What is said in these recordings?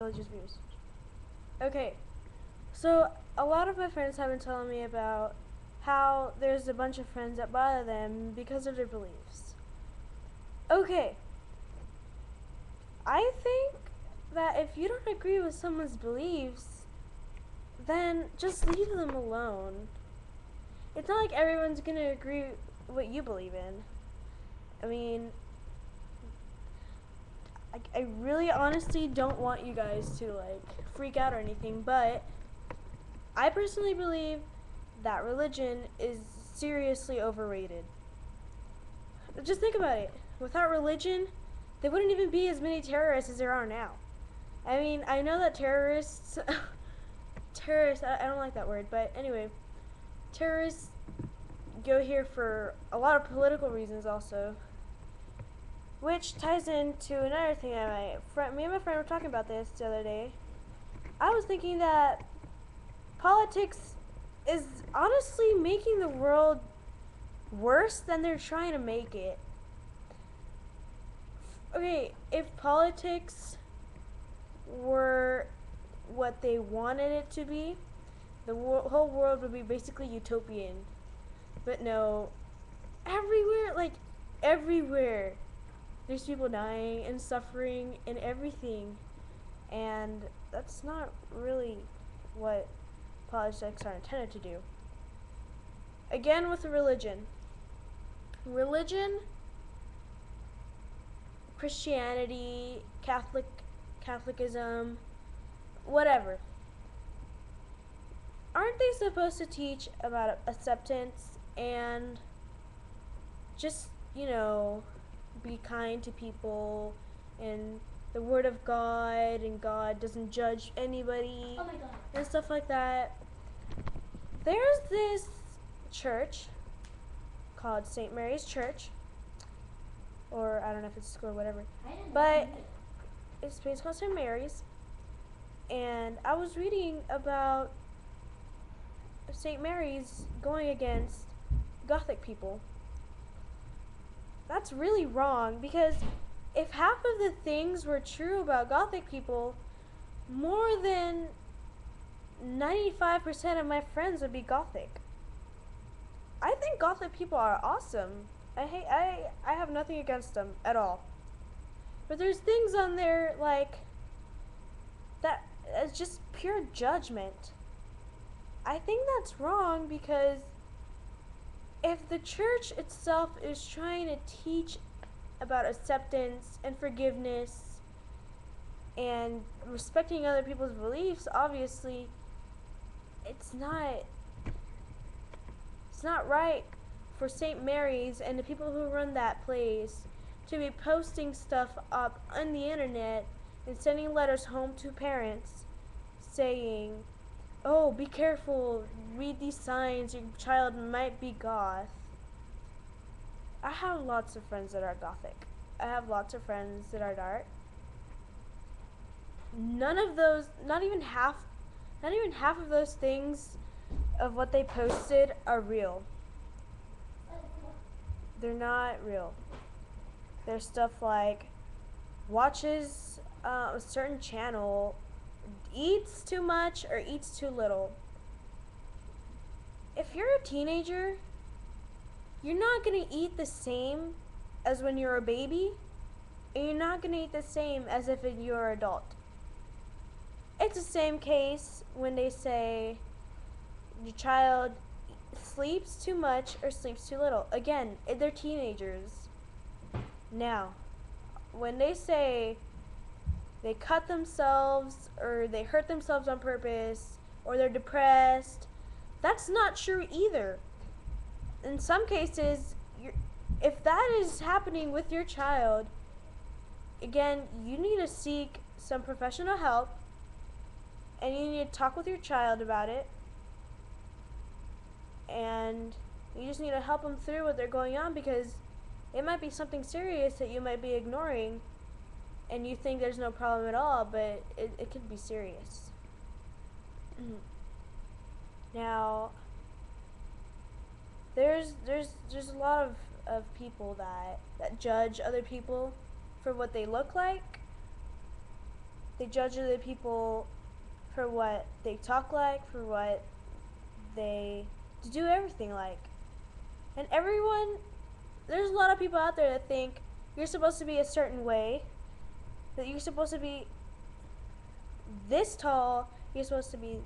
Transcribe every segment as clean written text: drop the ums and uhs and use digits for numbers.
religious views. Okay, so a lot of my friends have been telling me about how there's a bunch of friends that bother them because of their beliefs. Okay, I think that if you don't agree with someone's beliefs, then just leave them alone. It's not like everyone's gonna agree what you believe in. I mean, I really honestly don't want you guys to freak out or anything, but I personally believe that religion is seriously overrated. Just think about it. Without religion, there wouldn't even be as many terrorists as there are now. I mean, I know that terrorists, I don't like that word, but anyway, terrorists go here for a lot of political reasons also. Which ties into another thing me and my friend were talking about this the other day. I was thinking that politics is honestly making the world worse than they're trying to make it. Okay, if politics were what they wanted it to be, the whole world would be basically utopian. But no, everywhere, there's people dying and suffering and everything. And that's not really what politics are intended to do. Again, with religion. Religion, Christianity, Catholicism, whatever. Aren't they supposed to teach about acceptance and just, be kind to people and the word of God and God doesn't judge anybody and stuff like that? There's this church called St. Mary's Church, or I don't know if it's a school or whatever, but it's called St. Mary's, and I was reading about St. Mary's going against Gothic people. That's really wrong, because if half of the things were true about Gothic people, more than 95% of my friends would be Gothic. I think Gothic people are awesome. I have nothing against them at all. But there's things on there that is just pure judgment. I think that's wrong, because if the church itself is trying to teach about acceptance and forgiveness and respecting other people's beliefs, obviously it's not right for St. Mary's and the people who run that place to be posting stuff up on the internet and sending letters home to parents saying, oh, be careful, read these signs, your child might be goth. I have lots of friends that are Gothic. I have lots of friends that are dark. None of those, not even half of those things of what they posted are real. They're not real. There's stuff like watches a certain channel, eats too much or eats too little. If you're a teenager, you're not going to eat the same as when you're a baby, and you're not going to eat the same as if you're an adult. It's the same case when they say your child sleeps too much or sleeps too little. Again, they're teenagers. Now, when they say they cut themselves or they hurt themselves on purpose or they're depressed, that's not true either. In some cases, if that is happening with your child, again, you need to seek some professional help, and you need to talk with your child about it, and you just need to help them through what they're going on, because it might be something serious that you might be ignoring and you think there's no problem at all, but it could be serious. Now, there's a lot of people that judge other people for what they look like. They judge other people for what they talk like, for what they do everything like. And everyone, there's a lot of people out there that think you're supposed to be a certain way, that you're supposed to be this tall, you're supposed to be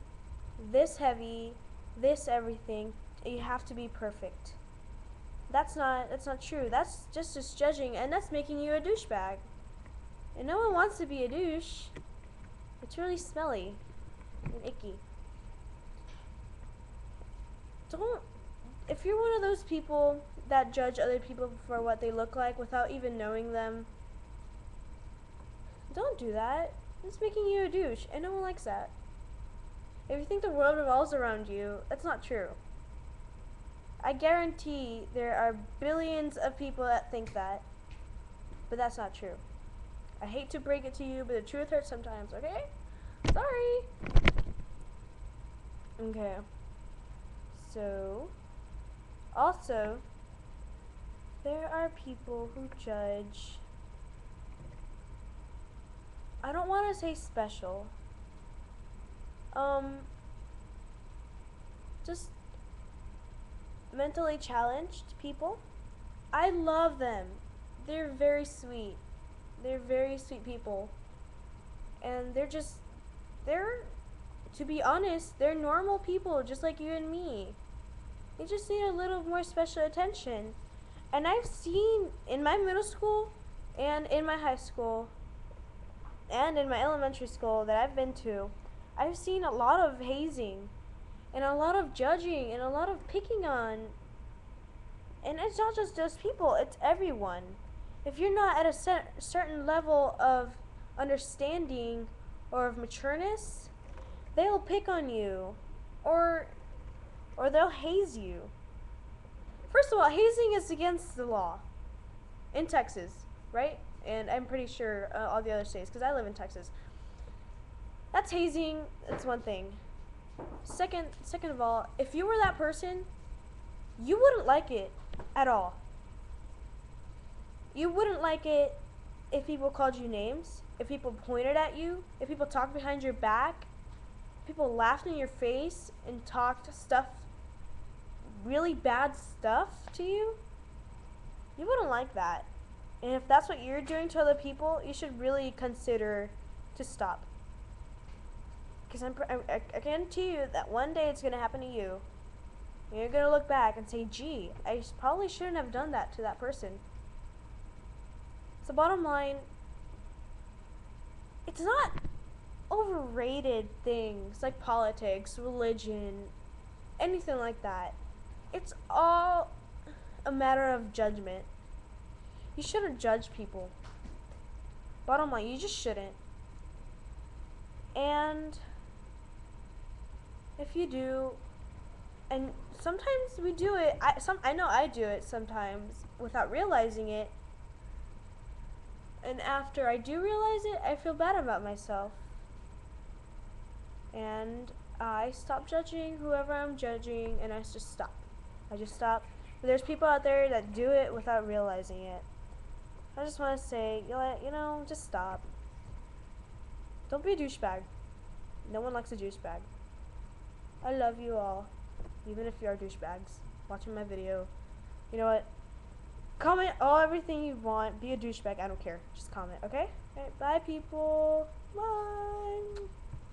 this heavy, this everything, and you have to be perfect. That's not true. That's just judging, and that's making you a douchebag. And no one wants to be a douche. It's really smelly and icky. If you're one of those people that judge other people for what they look like without even knowing them, don't do that. It's making you a douche, and no one likes that. If you think the world revolves around you, that's not true. I guarantee there are billions of people that think that, but that's not true. I hate to break it to you, but the truth hurts sometimes, okay? Sorry. Okay. So, also, there are people who judge, I don't want to say special, just mentally challenged people. I love them. They're very sweet. They're very sweet people. And to be honest, they're normal people just like you and me. They just need a little more special attention. And I've seen in my middle school and in my high school and in my elementary school that I've been to, I've seen a lot of hazing and a lot of judging and a lot of picking on. And it's not just those people, it's everyone. If you're not at a certain level of understanding or of matureness, they'll pick on you or they'll haze you. First of all, hazing is against the law in Texas, right? And I'm pretty sure all the other states, because I live in Texas. That's hazing. That's one thing. Second of all, if you were that person, you wouldn't like it at all. You wouldn't like it if people called you names, if people pointed at you, if people talked behind your back, if people laughed in your face and talked stuff, really bad stuff to you. You wouldn't like that. And if that's what you're doing to other people, you should really consider to stop. Because I guarantee you that one day it's going to happen to you. And you're going to look back and say, gee, I probably shouldn't have done that to that person. So bottom line, it's not overrated things like politics, religion, anything like that. It's all a matter of judgment. You shouldn't judge people. Bottom line, you just shouldn't. And if you do, and sometimes we do it, I know I do it sometimes without realizing it. And after I do realize it, I feel bad about myself. And I stop judging whoever I'm judging, and I just stop. I just stop. But there's people out there that do it without realizing it. I just want to say, just stop. Don't be a douchebag. No one likes a douchebag. I love you all, even if you are douchebags watching my video. You know what? Comment everything you want. Be a douchebag. I don't care. Just comment, okay? Alright, bye, people. Bye.